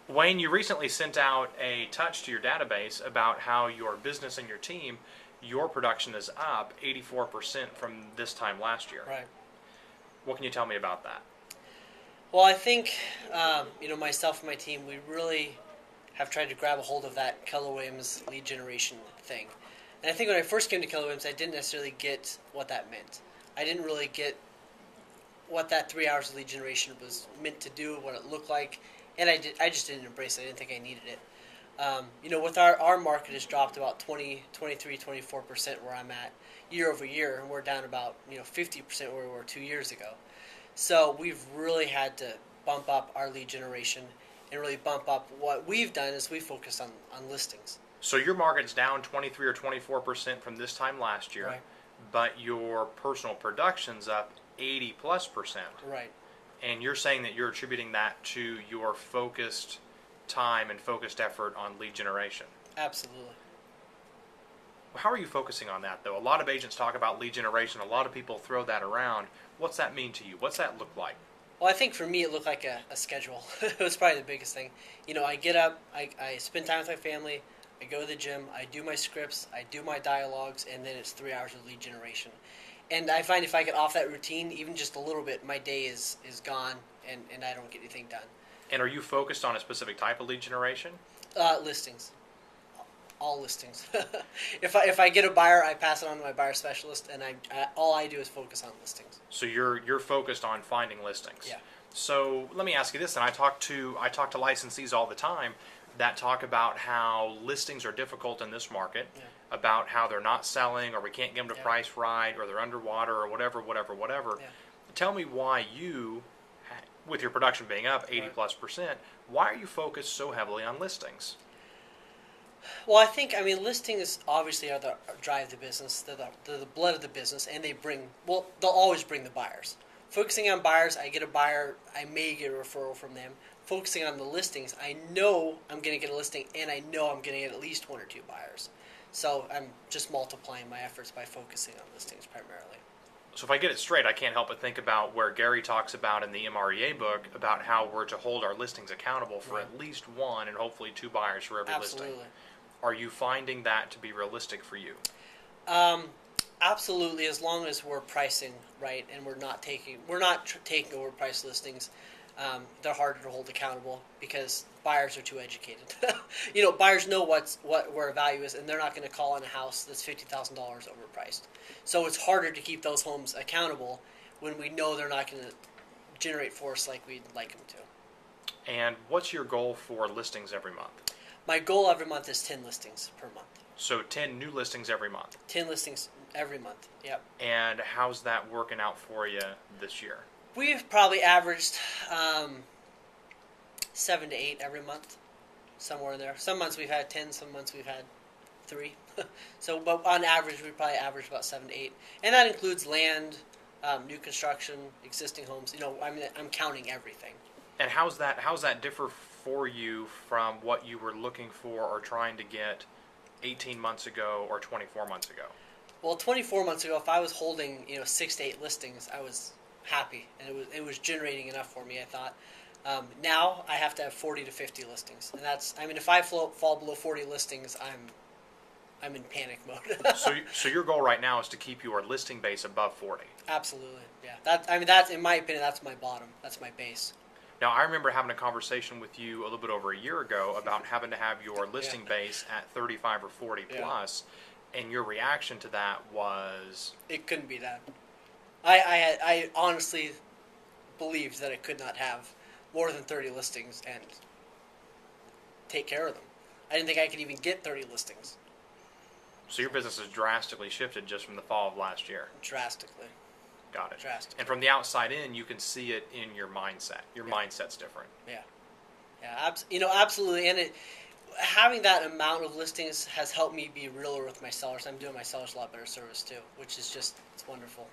Wayne, you recently sent out a touch to your database about how your business and your team, your production is up 84% from this time last year. Right. What can you tell me about that? Well, I think myself and my team, we really have tried to grab a hold of that Keller Williams lead generation thing. And I think when I first came to Keller Williams, I didn't necessarily get what that meant. I didn't really get what that 3 hours of lead generation was meant to do, what it looked like, and I just didn't embrace it. I didn't think I needed it. With our market has dropped about 20, 23, 24% where I'm at year over year, and we're down about 50% where we were 2 years ago. So we've really had to bump up our lead generation and really bump up what we've done is we focus on listings. So your market's down 23 or 24% from this time last year, Right. but your personal production's up 80 plus percent. Right. And you're saying that you're attributing that to your focused time and focused effort on lead generation. Absolutely. How are you focusing on that, though? A lot of agents talk about lead generation. A lot of people throw that around. What's that mean to you? What's that look like? Well, I think for me it looked like a schedule. It was probably the biggest thing. I get up, I spend time with my family, I go to the gym, I do my scripts, I do my dialogues, and then it's 3 hours of lead generation. And I find if I get off that routine, even just a little bit, my day is gone, and I don't get anything done. And are you focused on a specific type of lead generation? Listings. All listings. If I get a buyer, I pass it on to my buyer specialist, and all I do is focus on listings. So you're focused on finding listings. Yeah. So let me ask you this, and I talk to licensees all the time that talk about how listings are difficult in this market, Yeah. about how they're not selling, or we can't get them to Yeah. price right, or they're underwater, or whatever. Yeah. Tell me why you, with your production being up 80 Right. plus percent, why are you focused so heavily on listings? Well, listings obviously drive the business. They're the blood of the business, and they'll always bring the buyers. Focusing on buyers, I get a buyer, I may get a referral from them. Focusing on the listings, I know I'm going to get a listing, and I know I'm going to get at least one or two buyers. So I'm just multiplying my efforts by focusing on listings primarily. So if I get it straight, I can't help but think about where Gary talks about in the MREA book about how we're to hold our listings accountable for Right. at least one and hopefully two buyers for every Absolutely. listing. Are you finding that to be realistic for you? Absolutely, as long as we're pricing right and we're not taking overpriced listings. They're harder to hold accountable because buyers are too educated. Buyers know where value is, and they're not going to call on a house that's $50,000 overpriced. So it's harder to keep those homes accountable when we know they're not going to generate for us like we'd like them to. And what's your goal for listings every month? My goal every month is 10 listings per month. So 10 new listings every month. 10 listings every month. Yep. And how's that working out for you this year? We've probably averaged 7 to 8 every month, somewhere in there. Some months we've had 10, some months we've had 3. But on average, we probably average about 7 to 8, and that includes land, new construction, existing homes. I'm counting everything. And how's that differ for you from what you were looking for or trying to get 18 months ago or 24 months ago? Well, 24 months ago, if I was holding 6 to 8 listings, I was happy, and it was generating enough for me, I thought. Now I have to have 40 to 50 listings, and if I fall below 40 listings, I'm in panic mode. So your goal right now is to keep your listing base above 40. Absolutely, yeah. That's in my opinion, that's my bottom. That's my base. Now, I remember having a conversation with you a little bit over a year ago about having to have your listing base at 35 or 40 plus, and your reaction to that was... It couldn't be that. I honestly believed that I could not have more than 30 listings and take care of them. I didn't think I could even get 30 listings. So your business has drastically shifted just from the fall of last year. Drastically. Got it. Drastically. And from the outside in, you can see it in your mindset. Your mindset's different. Yeah. Yeah, absolutely. And having that amount of listings has helped me be realer with my sellers. I'm doing my sellers a lot better service too, which is it's wonderful.